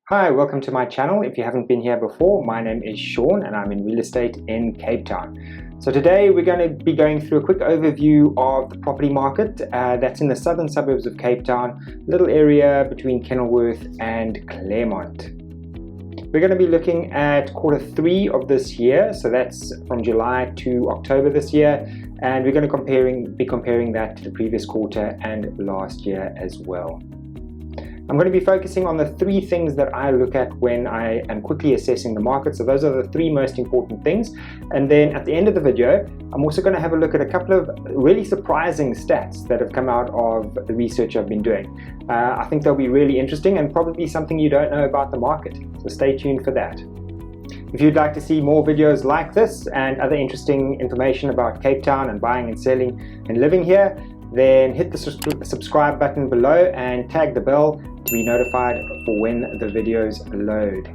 Hi, welcome to my channel. If you haven't been here before, my name is Sean and I'm in real estate in Cape Town. So today we're going to be going through a quick overview of the property market that's in the southern suburbs of Cape Town, little area between Kenilworth and Claremont. We're going to be looking at Q3 of this year, so that's from July to October this year, and we're going to be comparing that to the previous quarter and last year as well. I'm going to be focusing on the three things that I look at when I am quickly assessing the market. So those are the three most important things. And then at the end of the video, I'm also going to have a look at a couple of really surprising stats that have come out of the research I've been doing. I think they'll be really interesting and probably something you don't know about the market. So stay tuned for that. If you'd like to see more videos like this and other interesting information about Cape Town and buying and selling and living here, then hit the subscribe button below and tag the bell to be notified for when the videos load.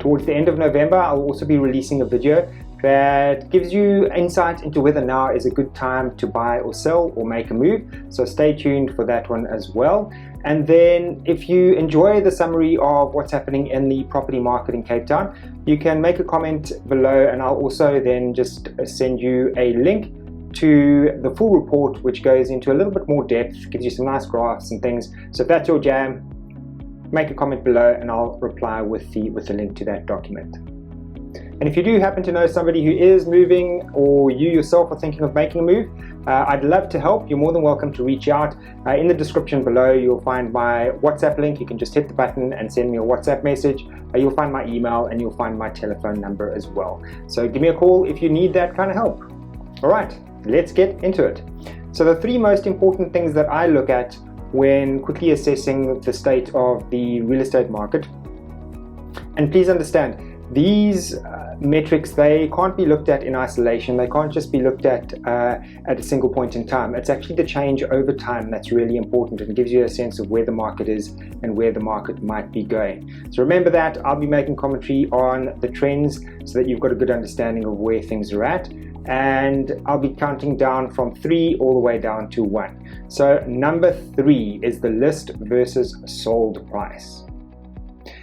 Towards the end of November, I'll also be releasing a video that gives you insight into whether now is a good time to buy or sell or make a move. So stay tuned for that one as well. And then if you enjoy the summary of what's happening in the property market in Cape Town, you can make a comment below and I'll also then just send you a link to the full report, which goes into a little bit more depth, gives you some nice graphs and things. So if that's your jam, make a comment below and I'll reply with the link to that document. And if you do happen to know somebody who is moving, or you yourself are thinking of making a move, I'd love to help. You're more than welcome to reach out. In the description below, you'll find my WhatsApp link. You can just hit the button and send me a WhatsApp message. You'll find my email and you'll find my telephone number as well. So give me a call if you need that kind of help. All right. Let's get into it. So the three most important things that I look at when quickly assessing the state of the real estate market, and please understand, these metrics, they can't be looked at in isolation. They can't just be looked at a single point in time. It's actually the change over time that's really important and gives you a sense of where the market is and where the market might be going. So remember that I'll be making commentary on the trends so that you've got a good understanding of where things are at. And I'll be counting down from 3 all the way down to 1. So number 3 is the list versus sold price.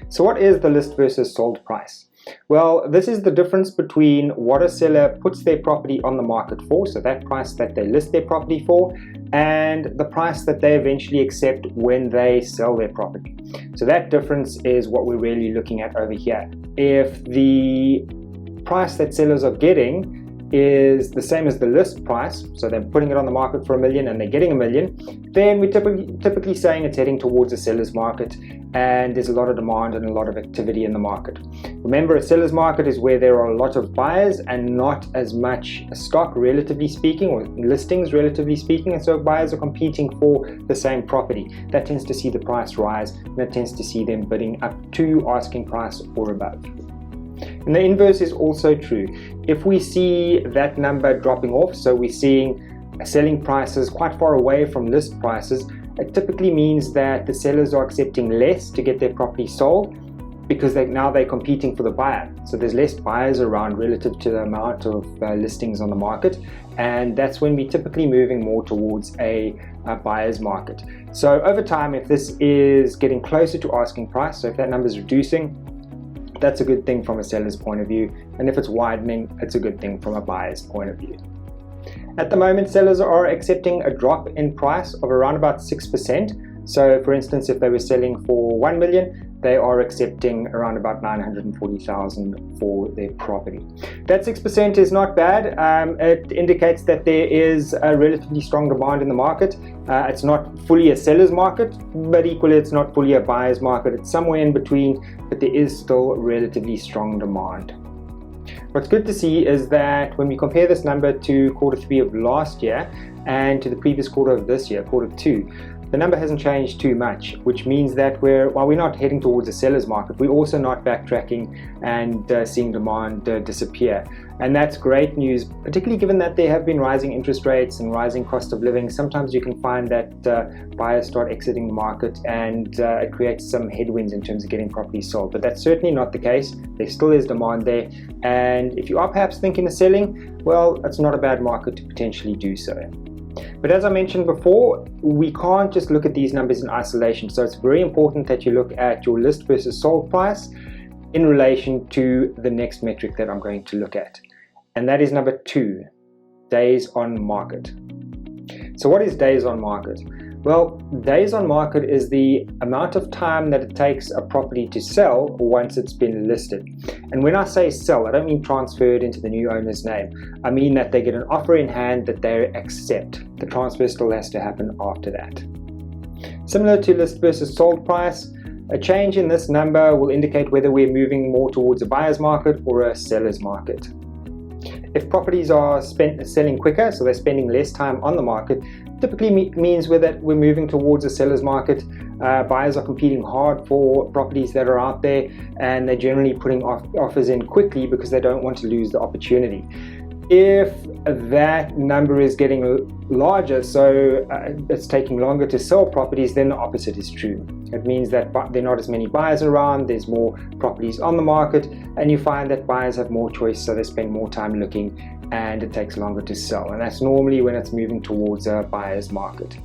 So what is the list versus sold price? Well, this is the difference between what a seller puts their property on the market for, so that price that they list their property for, and the price that they eventually accept when they sell their property. So that difference is what we're really looking at over here. If the price that sellers are getting is the same as the list price, so they're putting it on the market for $1 million and they're getting $1 million, then we're typically saying it's heading towards a seller's market and there's a lot of demand and a lot of activity in the market. Remember, a seller's market is where there are a lot of buyers and not as much stock, relatively speaking, or listings, relatively speaking, and so buyers are competing for the same property. That tends to see the price rise, and that tends to see them bidding up to asking price or above. And the inverse is also true. If we see that number dropping off, so we're seeing selling prices quite far away from list prices, it typically means that the sellers are accepting less to get their property sold because now they're competing for the buyer. So there's less buyers around relative to the amount of listings on the market, and that's when we're typically moving more towards a buyer's market. So over time, if this is getting closer to asking price, so if that number is reducing, that's a good thing from a seller's point of view, and if it's widening, it's a good thing from a buyer's point of view. At the moment, sellers are accepting a drop in price of around about 6%. So for instance, if they were selling for $1 million, they are accepting around about $940,000 for their property. That 6% is not bad. It indicates that there is a relatively strong demand in the market. It's not fully a seller's market, but equally it's not fully a buyer's market. It's somewhere in between, but there is still relatively strong demand. What's good to see is that when we compare this number to Q3 of last year and to the previous quarter of this year, Q2, the number hasn't changed too much, which means that while we're not heading towards a seller's market, we're also not backtracking and seeing demand disappear. And that's great news, particularly given that there have been rising interest rates and rising cost of living. Sometimes you can find that buyers start exiting the market and it creates some headwinds in terms of getting properties sold. But that's certainly not the case. There still is demand there. And if you are perhaps thinking of selling, well, it's not a bad market to potentially do so. But as I mentioned before, we can't just look at these numbers in isolation. So it's very important that you look at your list versus sold price in relation to the next metric that I'm going to look at. And that is number 2, days on market. So what is days on market? Well, days on market is the amount of time that it takes a property to sell once it's been listed. And when I say sell, I don't mean transferred into the new owner's name. I mean that they get an offer in hand that they accept. The transfer still has to happen after that. Similar to list versus sold price, a change in this number will indicate whether we're moving more towards a buyer's market or a seller's market. If properties are selling quicker, so they're spending less time on the market, typically means that we're moving towards a seller's market. Buyers are competing hard for properties that are out there, and they're generally putting offers in quickly because they don't want to lose the opportunity. If that number is getting larger, so it's taking longer to sell properties, then the opposite is true. It means that there are not as many buyers around, there's more properties on the market, and you find that buyers have more choice, so they spend more time looking and it takes longer to sell. And that's normally when it's moving towards a buyer's market.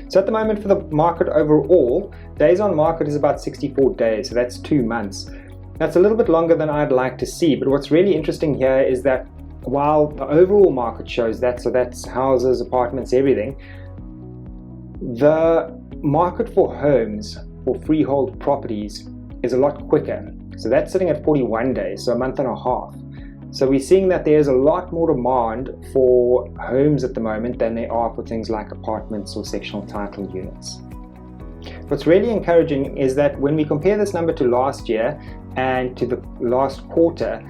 So at the moment for the market overall, days on market is about 64 days, so that's 2 months. That's a little bit longer than I'd like to see, but what's really interesting here is that while the overall market shows that, so that's houses, apartments, everything, the market for homes, for freehold properties, is a lot quicker. So that's sitting at 41 days, so a month and a half. So we're seeing that there's a lot more demand for homes at the moment than there are for things like apartments or sectional title units. What's really encouraging is that when we compare this number to last year and to the last quarter,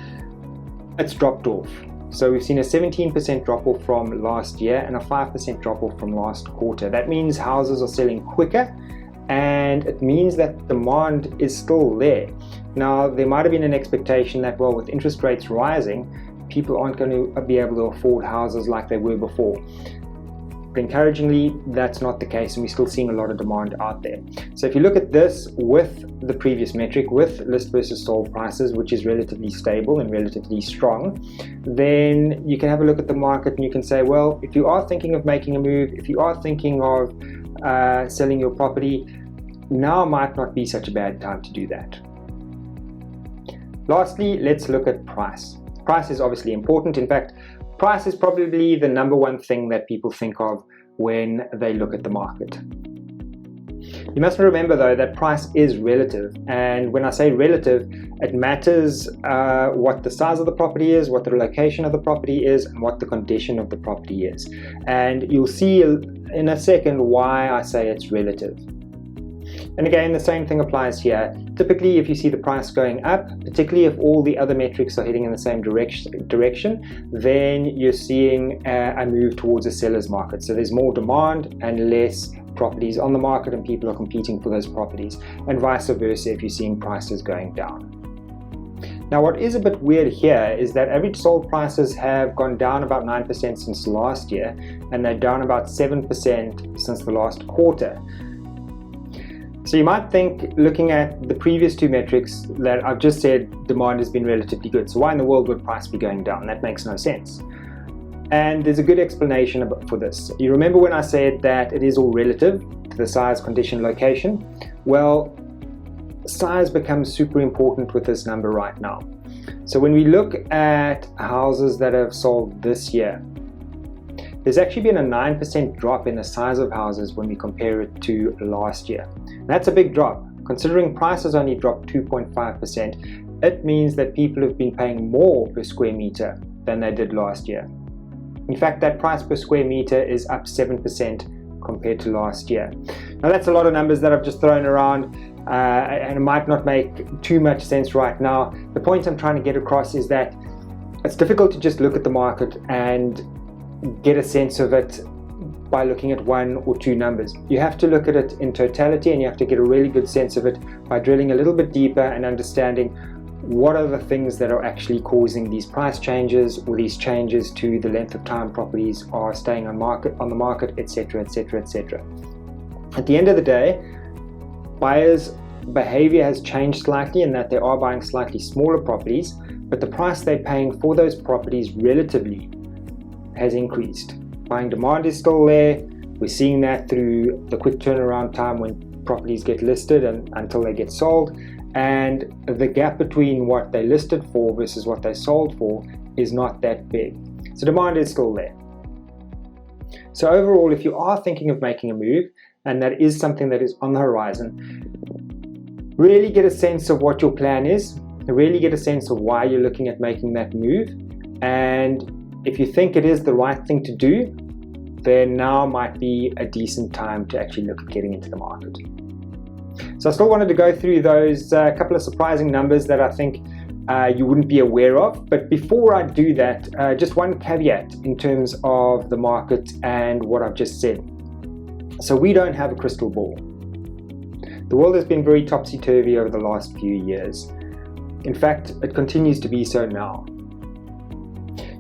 it's dropped off. So we've seen a 17% drop off from last year and a 5% drop off from last quarter. That means houses are selling quicker, and it means that demand is still there. Now, there might have been an expectation that, well, with interest rates rising, people aren't going to be able to afford houses like they were before. But encouragingly, that's not the case, and we're still seeing a lot of demand out there. So if you look at this with the previous metric, with list versus sold prices, which is relatively stable and relatively strong, then you can have a look at the market and you can say, well, if you are thinking of making a move, if you are thinking of selling your property, now might not be such a bad time to do that. Lastly, let's look at price. Price is obviously important. In fact, price is probably the number one thing that people think of when they look at the market. You must remember though that price is relative, and when I say relative, it matters what the size of the property is, what the location of the property is, and what the condition of the property is. And you'll see in a second why I say it's relative. And again, the same thing applies here. Typically, if you see the price going up, particularly if all the other metrics are heading in the same direction, then you're seeing a move towards a seller's market. So there's more demand and less properties on the market, and people are competing for those properties, and vice versa if you're seeing prices going down. Now, what is a bit weird here is that average sold prices have gone down about 9% since last year, and they're down about 7% since the last quarter. So you might think, looking at the previous two metrics, that I've just said demand has been relatively good. So why in the world would price be going down? That makes no sense. And there's a good explanation for this. You remember when I said that it is all relative to the size, condition, location? Well, size becomes super important with this number right now. So when we look at houses that have sold this year, there's actually been a 9% drop in the size of houses when we compare it to last year. That's a big drop. Considering prices only dropped 2.5%, it means that people have been paying more per square meter than they did last year. In fact, that price per square meter is up 7% compared to last year. Now, that's a lot of numbers that I've just thrown around, and it might not make too much sense right now. The point I'm trying to get across is that it's difficult to just look at the market and get a sense of it by looking at one or two numbers. You have to look at it in totality, and you have to get a really good sense of it by drilling a little bit deeper and understanding what are the things that are actually causing these price changes, or these changes to the length of time properties are staying on the market, etc., etc., etc. At the end of the day, buyers' behavior has changed slightly in that they are buying slightly smaller properties, but the price they're paying for those properties relatively has increased. Buying demand is still there. We're seeing that through the quick turnaround time when properties get listed and until they get sold. And the gap between what they listed for versus what they sold for is not that big. So demand is still there. So overall, if you are thinking of making a move, and that is something that is on the horizon, really get a sense of what your plan is, really get a sense of why you're looking at making that move. And if you think it is the right thing to do, then now might be a decent time to actually look at getting into the market. So I still wanted to go through those couple of surprising numbers that I think you wouldn't be aware of. But before I do that, just one caveat in terms of the market and what I've just said. So we don't have a crystal ball. The world has been very topsy-turvy over the last few years. In fact, it continues to be so now.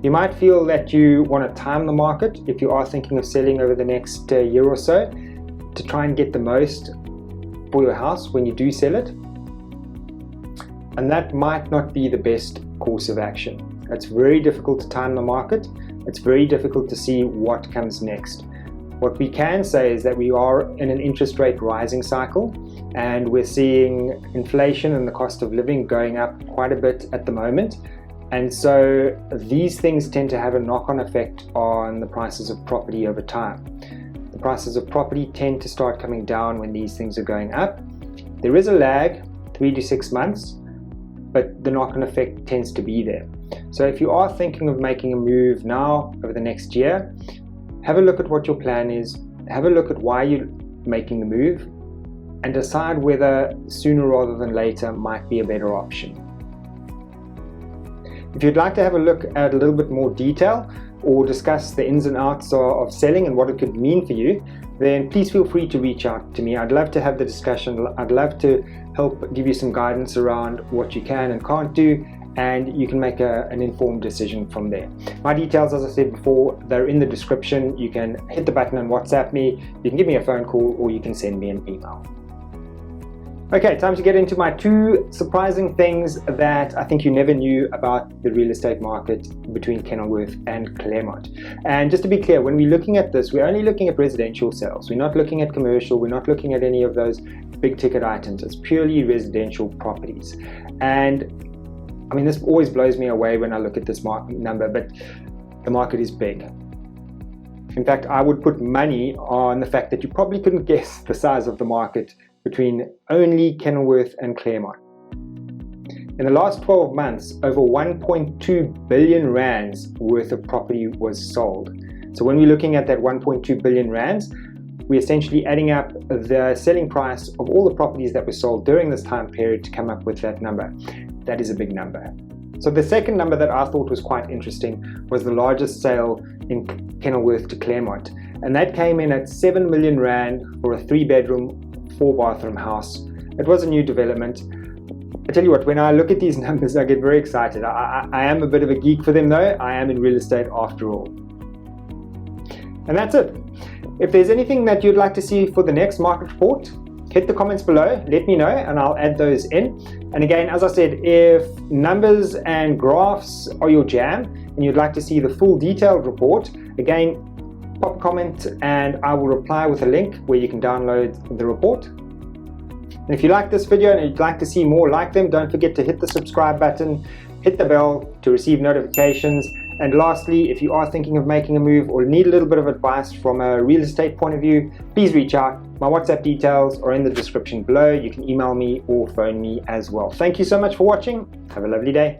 You might feel that you want to time the market if you are thinking of selling over the next year or so to try and get the most for your house when you do sell it. And that might not be the best course of action. It's very difficult to time the market. It's very difficult to see what comes next. What we can say is that we are in an interest rate rising cycle, and we're seeing inflation and the cost of living going up quite a bit at the moment. And so these things tend to have a knock-on effect on the prices of property over time. The prices of property tend to start coming down when these things are going up. There is a lag, 3 to 6 months, but the knock-on effect tends to be there. So if you are thinking of making a move now over the next year, have a look at what your plan is, have a look at why you're making the move, and decide whether sooner rather than later might be a better option. If you'd like to have a look at a little bit more detail or discuss the ins and outs of selling and what it could mean for you, then please feel free to reach out to me. I'd love to have the discussion. I'd love to help give you some guidance around what you can and can't do, and you can make an informed decision from there. My details, as I said before, they're in the description. You can hit the button and WhatsApp me, you can give me a phone call, or you can send me an email. Okay, time to get into my 2 surprising things that I think you never knew about the real estate market between Kenilworth and Claremont. And just to be clear, when we're looking at this, we're only looking at residential sales. We're not looking at commercial, we're not looking at any of those big ticket items. It's purely residential properties. And I mean, this always blows me away when I look at this number, but the market is big. In fact, I would put money on the fact that you probably couldn't guess the size of the market between only Kenilworth and Claremont. In the last 12 months, over 1.2 billion rands worth of property was sold. So when we're looking at that 1.2 billion rands, we're essentially adding up the selling price of all the properties that were sold during this time period to come up with that number. That is a big number. So the second number that I thought was quite interesting was the largest sale in Kenilworth to Claremont. And that came in at 7 million rand for a 3-bedroom, 4-bathroom house. It was a new development. I tell you what, when I look at these numbers, I get very excited. I am a bit of a geek for them though. I am in real estate after all. And that's it. If there's anything that you'd like to see for the next market report, hit the comments below, let me know, and I'll add those in. And again, as I said, if numbers and graphs are your jam and you'd like to see the full detailed report, again, pop a comment and I will reply with a link where you can download the report. And if you like this video and you'd like to see more like them, don't forget to hit the subscribe button, hit the bell to receive notifications. And lastly, if you are thinking of making a move or need a little bit of advice from a real estate point of view, please reach out. My WhatsApp details are in the description below. You can email me or phone me as well. Thank you so much for watching. Have a lovely day.